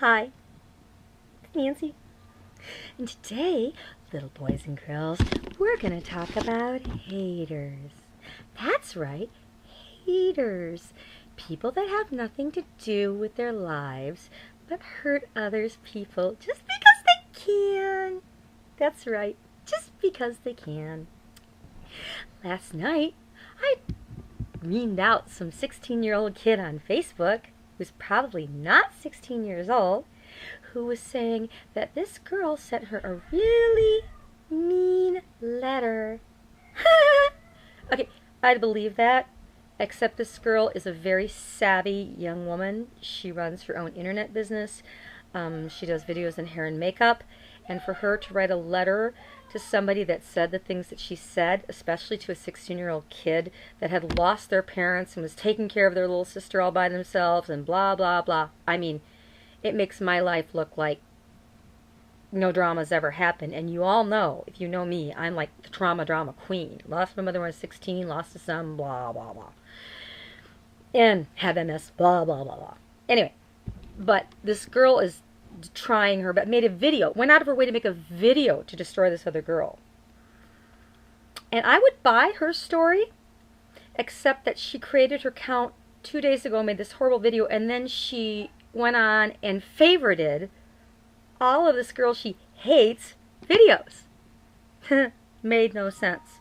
Hi, it's Nancy. And today, little boys and girls, we're going to talk about haters. That's right, haters. People that have nothing to do with their lives but hurt others people just because they can. That's right, just because they can. Last night, I reamed out some 16-year-old kid on Facebook, who's probably not 16 years old, who was saying that this girl sent her a really mean letter. Okay, I'd believe that, except this girl is a very savvy young woman. She runs her own internet business. She does videos in hair and makeup. And for her to write a letter to somebody that said the things that she said, especially to a 16-year-old kid that had lost their parents and was taking care of their little sister all by themselves and blah, blah, blah. I mean, it makes my life look like no drama's ever happened. And you all know, if you know me, I'm like the trauma drama queen. Lost my mother when I was 16, lost a son, blah, blah, blah. And have MS, blah, blah, blah, blah. Anyway, but this girl is trying her, but made a video, went out of her way to make a video to destroy this other girl. And I would buy her story, except that she created her account 2 days ago, made this horrible video, and then she went on and favorited all of this girl she hates videos. Made no sense.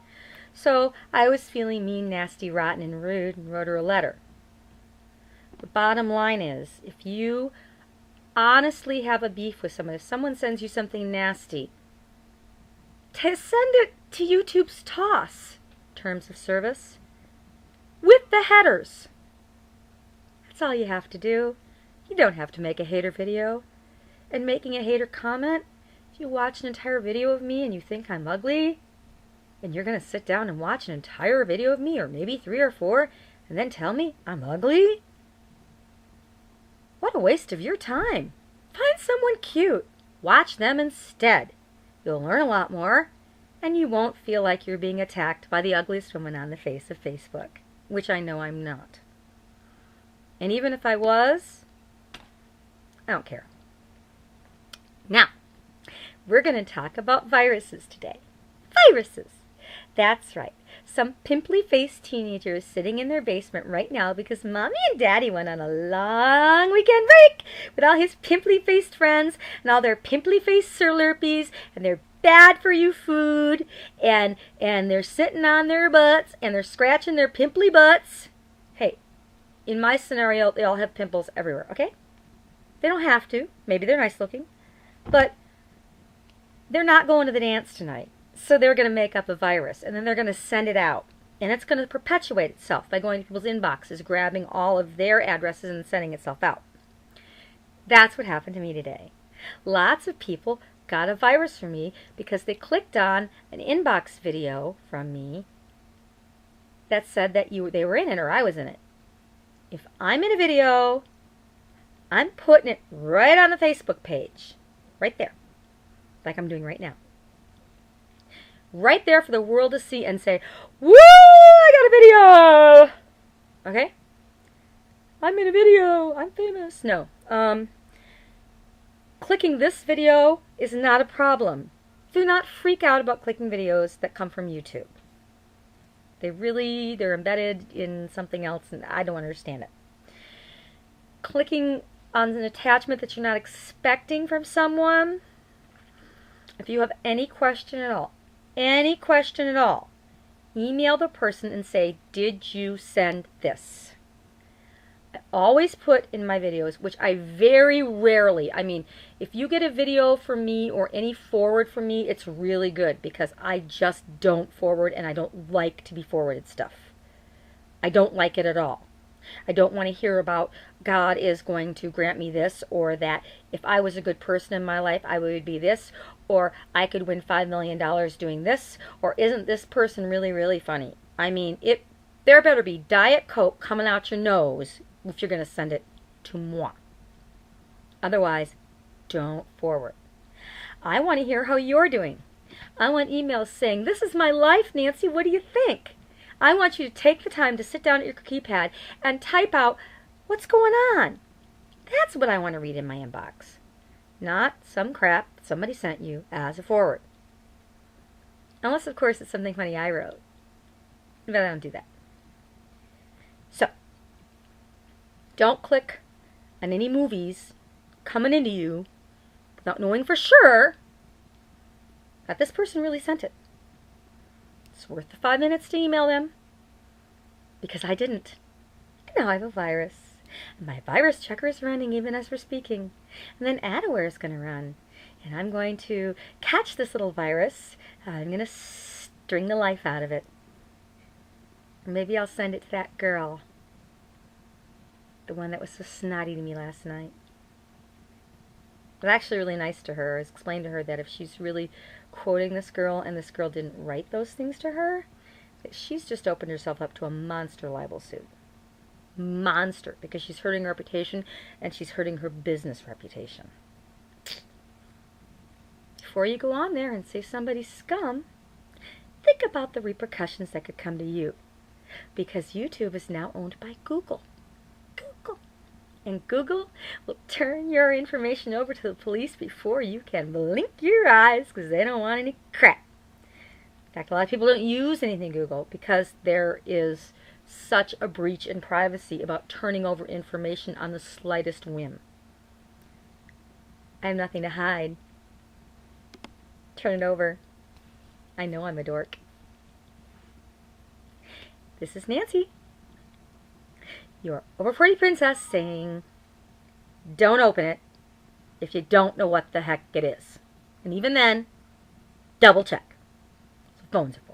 So I was feeling mean, nasty, rotten, and rude and wrote her a letter. The bottom line is, if you honestly have a beef with someone, if someone sends you something nasty, send it to YouTube's TOS, Terms of Service, with the headers. That's all you have to do. You don't have to make a hater video. And making a hater comment, if you watch an entire video of me and you think I'm ugly, and you're going to sit down and watch an entire video of me, or maybe 3 or 4, and then tell me I'm ugly? What a waste of your time. Find someone cute. Watch them instead. You'll learn a lot more, and you won't feel like you're being attacked by the ugliest woman on the face of Facebook, which I know I'm not. And even if I was, I don't care. Now, we're going to talk about viruses today. Viruses! That's right. Some pimply-faced teenagers sitting in their basement right now because Mommy and Daddy went on a long weekend break with all his pimply-faced friends and all their pimply-faced slurpees and their bad-for-you food, and they're sitting on their butts and they're scratching their pimply butts. Hey, in my scenario, they all have pimples everywhere, okay? They don't have to. Maybe they're nice-looking. But they're not going to the dance tonight. So they're going to make up a virus, and then they're going to send it out. And it's going to perpetuate itself by going to people's inboxes, grabbing all of their addresses and sending itself out. That's what happened to me today. Lots of people got a virus from me because they clicked on an inbox video from me that said that they were in it or I was in it. If I'm in a video, I'm putting it right on the Facebook page. Right there. Like I'm doing right now. Right there for the world to see and say, woo, I got a video. Okay? I'm in a video. I'm famous. No. Clicking this video is not a problem. Do not freak out about clicking videos that come from YouTube. They're embedded in something else and I don't understand it. Clicking on an attachment that you're not expecting from someone, if you have any question at all, email the person and say, did you send this? I always put in my videos, which I very rarely, if you get a video from me or any forward from me, it's really good because I just don't forward and I don't like to be forwarded stuff. I don't like it at all. I don't want to hear about God is going to grant me this, or that if I was a good person in my life, I would be this, or I could win $5 million doing this, or isn't this person really, really funny? There better be Diet Coke coming out your nose if you're going to send it to moi. Otherwise, don't forward. I want to hear how you're doing. I want emails saying, this is my life, Nancy, what do you think? I want you to take the time to sit down at your keypad and type out what's going on. That's what I want to read in my inbox. Not some crap somebody sent you as a forward. Unless, of course, it's something funny I wrote. But I don't do that. So, don't click on any movies coming into you without knowing for sure that this person really sent it. It's worth the 5 minutes to email them, because I didn't. And now I have a virus. And my virus checker is running even as we're speaking. And then Adware is going to run. And I'm going to catch this little virus. I'm going to string the life out of it. Or maybe I'll send it to that girl. The one that was so snotty to me last night. It was actually really nice to her. I explained to her that if she's really quoting this girl and this girl didn't write those things to her, that she's just opened herself up to a monster libel suit. Monster, because she's hurting her reputation and she's hurting her business reputation. Before you go on there and say somebody's scum, think about the repercussions that could come to you, because YouTube is now owned by Google. And Google will turn your information over to the police before you can blink your eyes, because they don't want any crap. In fact, a lot of people don't use anything Google because there is such a breach in privacy about turning over information on the slightest whim. I have nothing to hide. Turn it over. I know I'm a dork. This is Nancy, your over 40 princess, saying, don't open it if you don't know what the heck it is. And even then, double check. That's what phones are for.